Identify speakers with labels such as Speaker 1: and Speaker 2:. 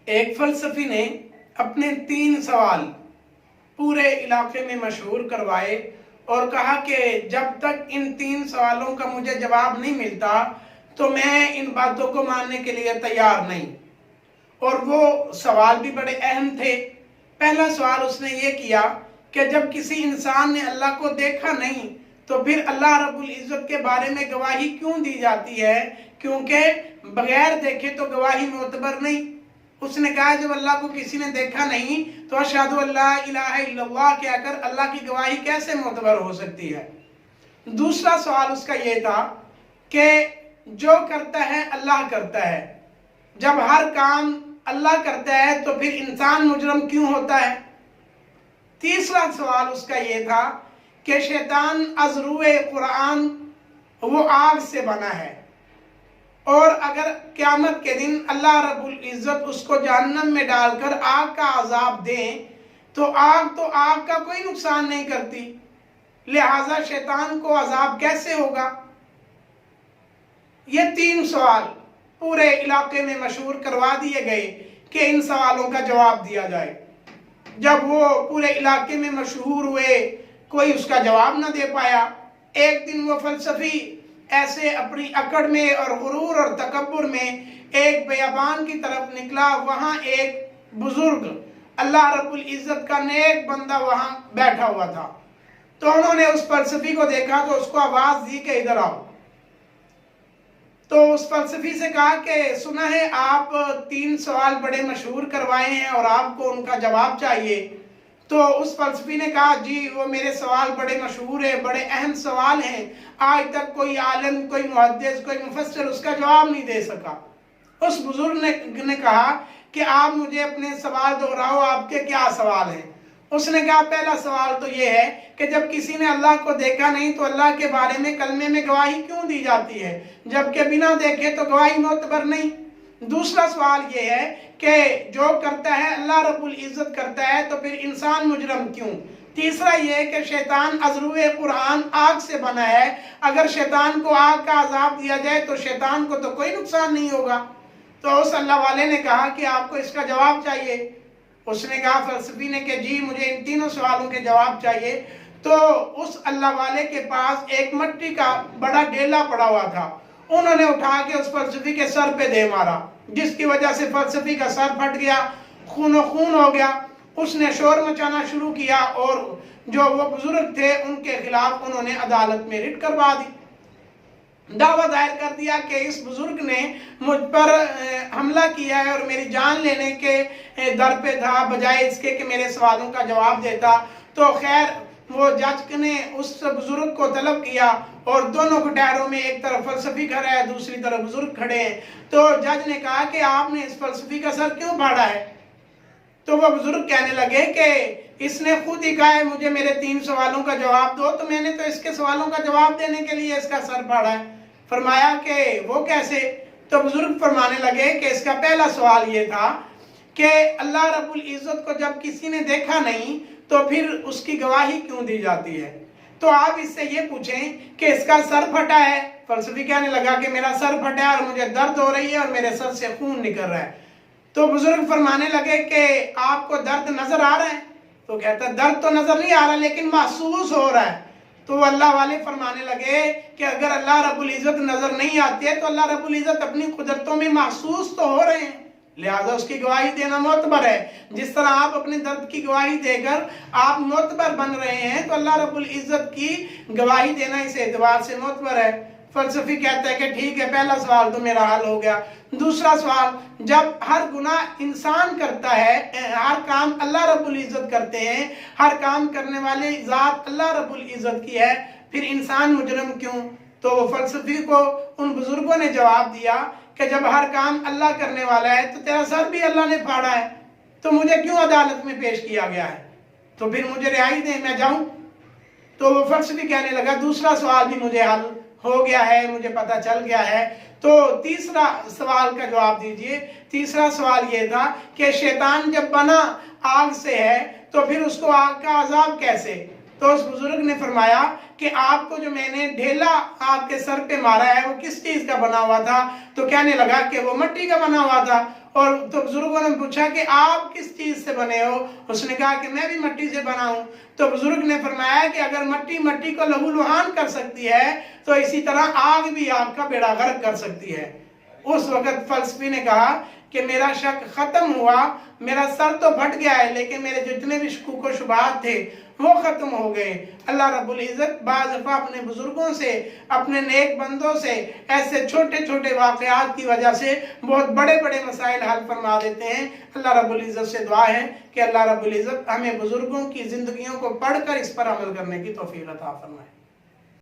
Speaker 1: ایک فلسفی نے اپنے 3 سوال پورے علاقے میں مشہور کروائے اور کہا کہ جب تک ان 3 سوالوں کا مجھے جواب نہیں ملتا تو میں ان باتوں کو ماننے کے لیے تیار نہیں۔ اور وہ سوال بھی بڑے اہم تھے۔ پہلا سوال اس نے یہ کیا کہ جب کسی انسان نے اللہ کو دیکھا نہیں تو پھر اللہ رب العزت کے بارے میں گواہی کیوں دی جاتی ہے؟ کیونکہ بغیر دیکھے تو گواہی معتبر نہیں۔ اس نے کہا جب اللہ کو کسی نے دیکھا نہیں تو اشہد ان لا الہ الا اللہ کہہ کر اللہ کی گواہی کیسے معتبر ہو سکتی ہے؟ دوسرا سوال اس کا یہ تھا کہ جو کرتا ہے اللہ کرتا ہے، جب ہر کام اللہ کرتا ہے تو پھر انسان مجرم کیوں ہوتا ہے؟ تیسرا سوال اس کا یہ تھا کہ شیطان از روئے قرآن وہ آگ سے بنا ہے، اور اگر قیامت کے دن اللہ رب العزت اس کو جہنم میں ڈال کر آگ کا عذاب دیں تو آگ کا کوئی نقصان نہیں کرتی، لہذا شیطان کو عذاب کیسے ہوگا؟ یہ 3 سوال پورے علاقے میں مشہور کروا دیے گئے کہ ان سوالوں کا جواب دیا جائے۔ جب وہ پورے علاقے میں مشہور ہوئے کوئی اس کا جواب نہ دے پایا۔ ایک دن وہ فلسفی ایسے اپنی اکڑ میں اور غرور اور تکبر میں ایک بیابان کی طرف نکلا۔ وہاں ایک بزرگ اللہ رب العزت کا نیک بندہ وہاں بیٹھا ہوا تھا، تو انہوں نے اس فلسفی کو دیکھا تو اس کو آواز دی کہ ادھر آؤ۔ تو اس فلسفی سے کہا کہ سنا ہے آپ 3 سوال بڑے مشہور کروائے ہیں اور آپ کو ان کا جواب چاہیے۔ تو اس فلسفی نے کہا جی وہ میرے سوال بڑے مشہور ہیں، بڑے اہم سوال ہیں، آج تک کوئی عالم، کوئی محدث، کوئی مفسر اس کا جواب نہیں دے سکا۔ اس بزرگ نے کہا کہ آپ مجھے اپنے سوال دہراؤ، آپ کے کیا سوال ہیں؟ اس نے کہا پہلا سوال تو یہ ہے کہ جب کسی نے اللہ کو دیکھا نہیں تو اللہ کے بارے میں کلمے میں گواہی کیوں دی جاتی ہے، جبکہ بنا دیکھے تو گواہی معتبر نہیں۔ دوسرا سوال یہ ہے کہ جو کرتا ہے اللہ رب العزت کرتا ہے تو پھر انسان مجرم کیوں؟ تیسرا یہ ہے کہ شیطان از روئے قرآن آگ سے بنا ہے، اگر شیطان کو آگ کا عذاب دیا جائے تو شیطان کو تو کوئی نقصان نہیں ہوگا۔ تو اس اللہ والے نے کہا کہ آپ کو اس کا جواب چاہیے۔ اس نے کہا فلسفی نے کہ جی مجھے ان 3 سوالوں کے جواب چاہیے۔ تو اس اللہ والے کے پاس ایک مٹی کا بڑا ڈیلا پڑا ہوا تھا، انہوں نے اٹھا کے اس فلسفی کے سر پہ دے مارا، جس کی وجہ سے فلسفی کا سر پھٹ گیا، خون و خون ہو گیا۔ اس نے شور مچانا شروع کیا اور جو وہ بزرگ تھے ان کے خلاف انہوں نے عدالت میں رٹ کروا دی، دعویٰ دائر کر دیا کہ اس بزرگ نے مجھ پر حملہ کیا ہے اور میری جان لینے کے در پہ تھا، بجائے اس کے کہ میرے سوالوں کا جواب دیتا۔ تو خیر وہ جج نے اس بزرگ کو طلب کیا اور دونوں کٹہروں میں ایک طرف فلسفی کھڑا ہے، دوسری طرف بزرگ کھڑے ہیں۔ تو جج نے کہا کہ آپ نے اس فلسفی کا سر کیوں پھاڑا ہے؟ تو وہ بزرگ کہنے لگے کہ اس نے خود ہی کہا ہے مجھے میرے 3 سوالوں کا جواب دو، تو میں نے تو اس کے سوالوں کا جواب دینے کے لیے اس کا سر پھاڑا ہے۔ فرمایا کہ وہ کیسے؟ تو بزرگ فرمانے لگے کہ اس کا پہلا سوال یہ تھا کہ اللہ رب العزت کو جب کسی نے دیکھا نہیں تو پھر اس کی گواہی کیوں دی جاتی ہے؟ تو آپ اس سے یہ پوچھیں کہ اس کا سر پھٹا ہے۔ فلسفی کہنے لگا کہ میرا سر پھٹا ہے اور مجھے درد ہو رہی ہے اور میرے سر سے خون نکل رہا ہے۔ تو بزرگ فرمانے لگے کہ آپ کو درد نظر آ رہا ہے؟ تو کہتا ہے درد تو نظر نہیں آ رہا لیکن محسوس ہو رہا ہے۔ تو وہ اللہ والے فرمانے لگے کہ اگر اللہ رب العزت نظر نہیں آتی ہے تو اللہ رب العزت اپنی قدرتوں میں محسوس تو ہو رہے ہیں، لہذا اس کی گواہی دینا معتبر ہے۔ جس طرح آپ اپنے درد کی گواہی دے کر آپ معتبر بن رہے ہیں تو اللہ رب العزت کی گواہی دینا اس اعتبار سے معتبر ہے۔ فلسفی کہتا ہے کہ ٹھیک ہے، پہلا سوال تو میرا حل ہو گیا۔ دوسرا سوال، جب ہر گناہ انسان کرتا ہے، ہر کام اللہ رب العزت کرتے ہیں، ہر کام کرنے والے ذات اللہ رب العزت کی ہے، پھر انسان مجرم کیوں؟ تو وہ فلسفی کو ان بزرگوں نے جواب دیا کہ جب ہر کام اللہ کرنے والا ہے تو تیرا سر بھی اللہ نے پھاڑا ہے، تو مجھے کیوں عدالت میں پیش کیا گیا ہے؟ تو پھر مجھے رہائی دیں، میں جاؤں۔ تو وہ فلسفی کہنے لگا دوسرا سوال بھی مجھے حل ہو گیا ہے، مجھے پتہ چل گیا ہے۔ تو تیسرا سوال کا جواب دیجئے۔ تیسرا سوال یہ تھا کہ شیطان جب بنا آگ سے ہے تو پھر اس کو آگ کا عذاب کیسے؟ تو اس بزرگ نے فرمایا کہ آپ کو جو میں نے ڈھیلا آپ کے سر پہ مارا ہے وہ کس چیز کا بنا ہوا تھا؟ تو کہنے لگا کہ وہ مٹی کا بنا ہوا تھا۔ اور تو بزرگوں نے پوچھا کہ آپ کس چیز سے بنے ہو؟ اس نے کہا کہ میں بھی مٹی سے بنا ہوں۔ تو بزرگ نے فرمایا کہ اگر مٹی کو لہو لہان کر سکتی ہے تو اسی طرح آگ بھی آگ کا بیڑا غرق کر سکتی ہے۔ اس وقت فلسفی نے کہا کہ میرا شک ختم ہوا، میرا سر تو پھٹ گیا ہے لیکن میرے جتنے بھی شکوک و شبہات تھے وہ ختم ہو گئے۔ اللہ رب العزت بعض دفعہ اپنے بزرگوں سے، اپنے نیک بندوں سے ایسے چھوٹے چھوٹے واقعات کی وجہ سے بہت بڑے بڑے مسائل حل فرما دیتے ہیں۔ اللہ رب العزت سے دعا ہے کہ اللہ رب العزت ہمیں بزرگوں کی زندگیوں کو پڑھ کر اس پر عمل کرنے کی توفیق عطا فرمائے۔